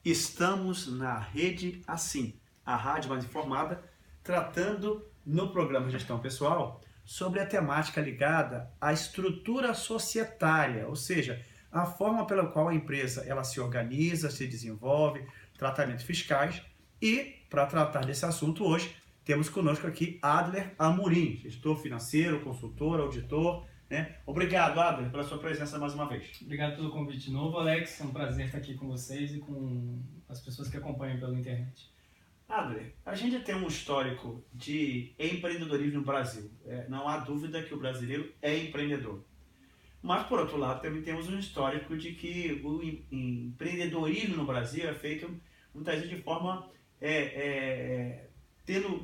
Estamos na Rede Assim, a rádio mais informada, tratando no programa Gestão Pessoal sobre a temática ligada à estrutura societária, ou seja, a forma pela qual a empresa ela se organiza, se desenvolve, tratamentos fiscais. E para tratar desse assunto hoje, temos conosco aqui Adler Amorim, gestor financeiro, consultor, auditor. Obrigado, Adler, pela sua presença mais uma vez. Obrigado pelo convite de novo, Alex. É um prazer estar aqui com vocês e com as pessoas que acompanham pela internet. Adler, a gente tem um histórico de empreendedorismo no Brasil. Não há dúvida que o brasileiro é empreendedor. Mas, por outro lado, também temos um histórico de que o empreendedorismo no Brasil é feito muitas vezes de forma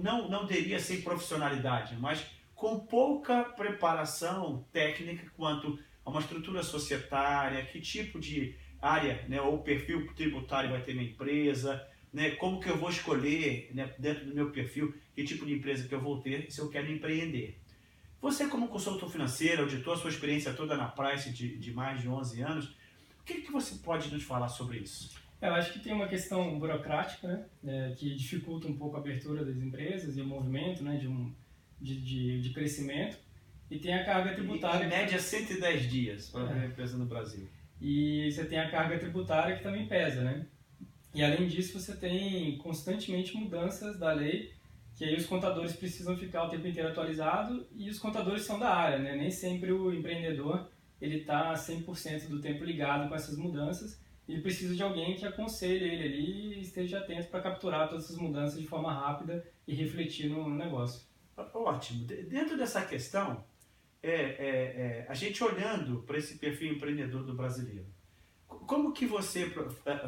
não diria sem profissionalidade, mas com pouca preparação técnica quanto a uma estrutura societária, que tipo de área, ou perfil tributário vai ter minha empresa, como que eu vou escolher, dentro do meu perfil, que tipo de empresa que eu vou ter se eu quero empreender. Você, como consultor financeiro, auditor, a sua experiência toda na Price de mais de 11 anos, o que você pode nos falar sobre isso? Eu acho que tem uma questão burocrática, que dificulta um pouco a abertura das empresas e o movimento, de crescimento, e tem a carga tributária. Em média, 110 dias para abrir empresa no Brasil. E você tem a carga tributária que também pesa, E além disso, você tem constantemente mudanças da lei, que aí os contadores precisam ficar o tempo inteiro atualizados, e os contadores são da área, Nem sempre o empreendedor ele está 100% do tempo ligado com essas mudanças. Ele precisa de alguém que aconselhe ele ali e esteja atento para capturar todas essas mudanças de forma rápida e refletir no negócio. Ótimo. Dentro dessa questão, a gente olhando para esse perfil empreendedor do brasileiro, como que você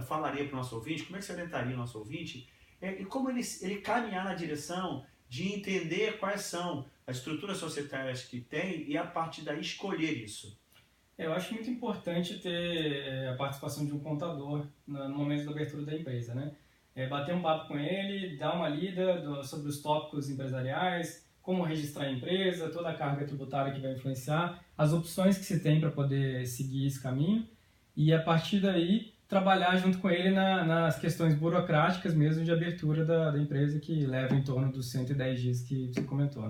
falaria para o nosso ouvinte, como é que você orientaria o nosso ouvinte, e como ele caminhar na direção de entender quais são as estruturas societárias que tem e a partir daí escolher isso? Eu acho muito importante ter a participação de um contador no momento da abertura da empresa, Bater um papo com ele, dar uma lida sobre os tópicos empresariais, como registrar a empresa, toda a carga tributária que vai influenciar, as opções que se tem para poder seguir esse caminho e, a partir daí, trabalhar junto com ele nas questões burocráticas mesmo de abertura da empresa, que leva em torno dos 110 dias que você comentou.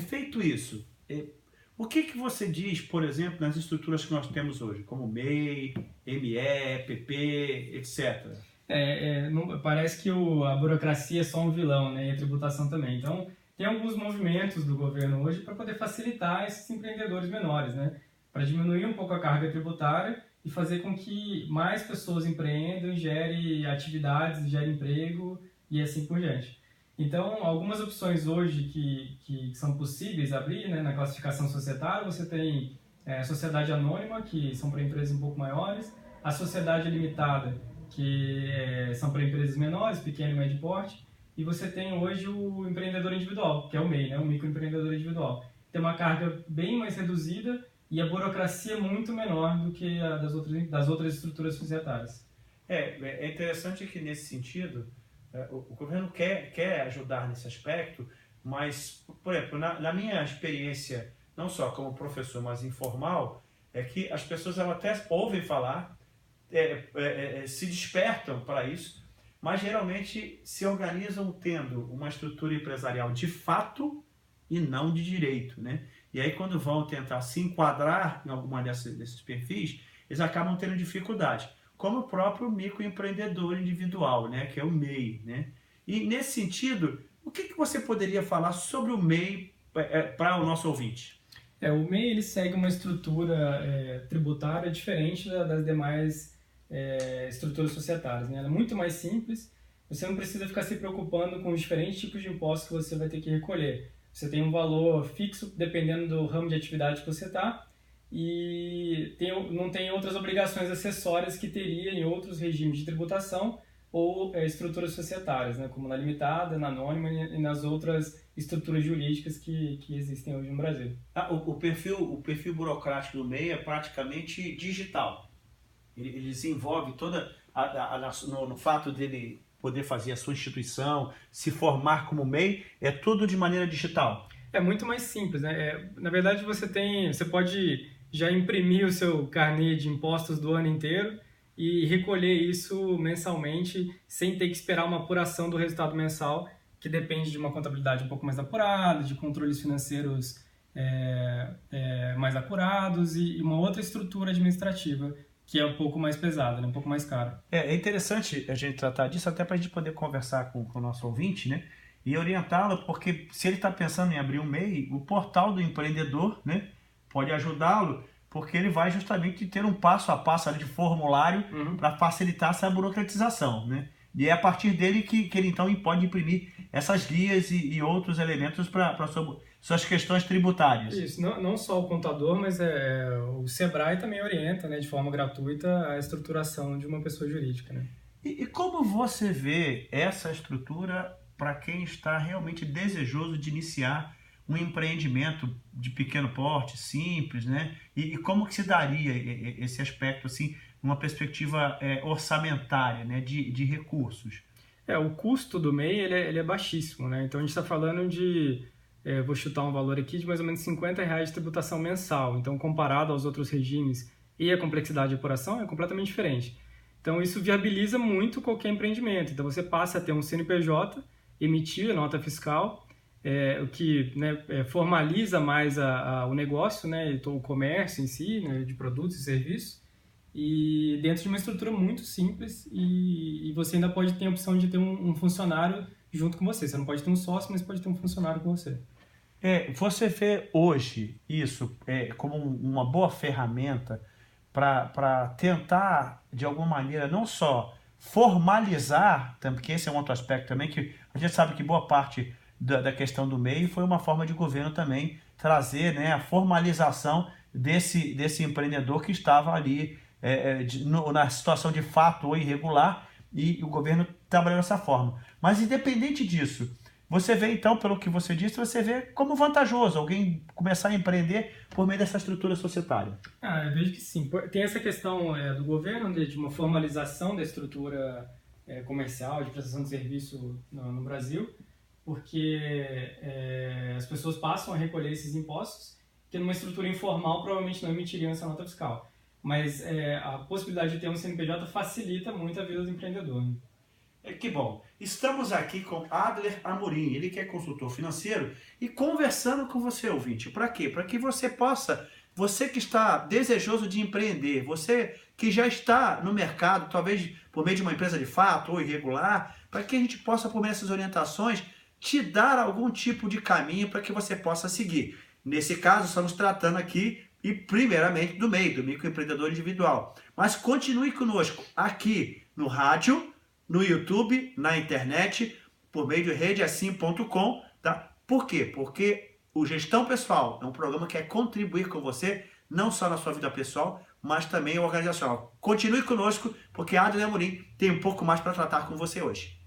Feito isso, o que você diz, por exemplo, nas estruturas que nós temos hoje, como MEI, ME, PP, etc.? Parece que a burocracia é só um vilão, e a tributação também. Então, tem alguns movimentos do governo hoje para poder facilitar esses empreendedores menores, para diminuir um pouco a carga tributária e fazer com que mais pessoas empreendam, gerem atividades, gerem emprego e assim por diante. Então, algumas opções hoje que são possíveis abrir, na classificação societária, você tem a sociedade anônima, que são para empresas um pouco maiores, a sociedade limitada, que são para empresas menores, pequeno e médio porte, e você tem hoje o empreendedor individual, que é o MEI, o microempreendedor individual. Tem uma carga bem mais reduzida e a burocracia muito menor do que a das outras estruturas societárias. É interessante que, nesse sentido, o governo quer ajudar nesse aspecto, mas, por exemplo, na minha experiência, não só como professor, mas informal, é que as pessoas elas até ouvem falar, se despertam para isso, mas geralmente se organizam tendo uma estrutura empresarial de fato e não de direito, E aí, quando vão tentar se enquadrar em alguma desses perfis, eles acabam tendo dificuldade, como o próprio microempreendedor individual, que é o MEI, E, nesse sentido, o que você poderia falar sobre o MEI para o nosso ouvinte? O MEI ele segue uma estrutura tributária diferente das demais estruturas societárias, Ela é muito mais simples, você não precisa ficar se preocupando com os diferentes tipos de impostos que você vai ter que recolher. Você tem um valor fixo dependendo do ramo de atividade que você está e não tem outras obrigações acessórias que teria em outros regimes de tributação ou estruturas societárias, como na limitada, na anônima e nas outras estruturas jurídicas que existem hoje no Brasil. O perfil burocrático do MEI é praticamente digital. Ele desenvolve toda no fato dele poder fazer a sua instituição, se formar como MEI, é tudo de maneira digital. É muito mais simples, Na verdade, você pode já imprimir o seu carnê de impostos do ano inteiro e recolher isso mensalmente sem ter que esperar uma apuração do resultado mensal, que depende de uma contabilidade um pouco mais apurada, de controles financeiros mais apurados e uma outra estrutura administrativa que é um pouco mais pesada, né? Um pouco mais cara. É interessante a gente tratar disso até para a gente poder conversar com o nosso ouvinte, né? E orientá-lo, porque se ele está pensando em abrir um MEI, o portal do empreendedor, né, pode ajudá-lo, porque ele vai justamente ter um passo a passo ali de formulário para facilitar essa burocratização, né? E é a partir dele que ele então pode imprimir essas guias e outros elementos para suas questões tributárias. Isso, não só o contador, mas o Sebrae também orienta, né, de forma gratuita a estruturação de uma pessoa jurídica, né? E como você vê essa estrutura para quem está realmente desejoso de iniciar um empreendimento de pequeno porte, simples, né? E como que se daria esse aspecto, assim, numa perspectiva orçamentária, né? De recursos? O custo do MEI ele é baixíssimo, né? Então a gente está falando de, vou chutar um valor aqui, de mais ou menos R$50 de tributação mensal. Então, comparado aos outros regimes e a complexidade de apuração, é completamente diferente. Então, isso viabiliza muito qualquer empreendimento. Então, você passa a ter um CNPJ, emitir a nota fiscal, o que, né, formaliza mais o negócio, né, o comércio em si, né, de produtos e serviços, e dentro de uma estrutura muito simples, e você ainda pode ter a opção de ter um funcionário junto com você. Você não pode ter um sócio, mas pode ter um funcionário com você. Você vê hoje isso como uma boa ferramenta para tentar, de alguma maneira, não só formalizar, porque esse é um outro aspecto também, que a gente sabe que boa parte da questão do MEI foi uma forma de governo também trazer, né, a formalização desse empreendedor que estava ali na situação de fato ou irregular, e o governo trabalhou dessa forma. Mas independente disso, você vê então, pelo que você disse, você vê como vantajoso alguém começar a empreender por meio dessa estrutura societária. Eu vejo que sim. Tem essa questão do governo de uma formalização da estrutura comercial, de prestação de serviço no Brasil, porque as pessoas passam a recolher esses impostos, que numa estrutura informal provavelmente não emitiriam essa nota fiscal. Mas a possibilidade de ter um CNPJ facilita muito a vida do empreendedor, né? Que bom. Estamos aqui com Adler Amorim, ele que é consultor financeiro, e conversando com você, ouvinte. Para quê? Para que você possa, você que está desejoso de empreender, você que já está no mercado, talvez por meio de uma empresa de fato ou irregular, para que a gente possa, por meio dessas orientações, te dar algum tipo de caminho para que você possa seguir. Nesse caso, estamos tratando aqui, e primeiramente, do MEI, do microempreendedor individual. Mas continue conosco aqui no rádio, no YouTube, na internet, por meio de redeassim.com, tá? Por quê? Porque o Gestão Pessoal é um programa que quer contribuir com você, não só na sua vida pessoal, mas também organizacional. Continue conosco, porque a Adler Amorim tem um pouco mais para tratar com você hoje.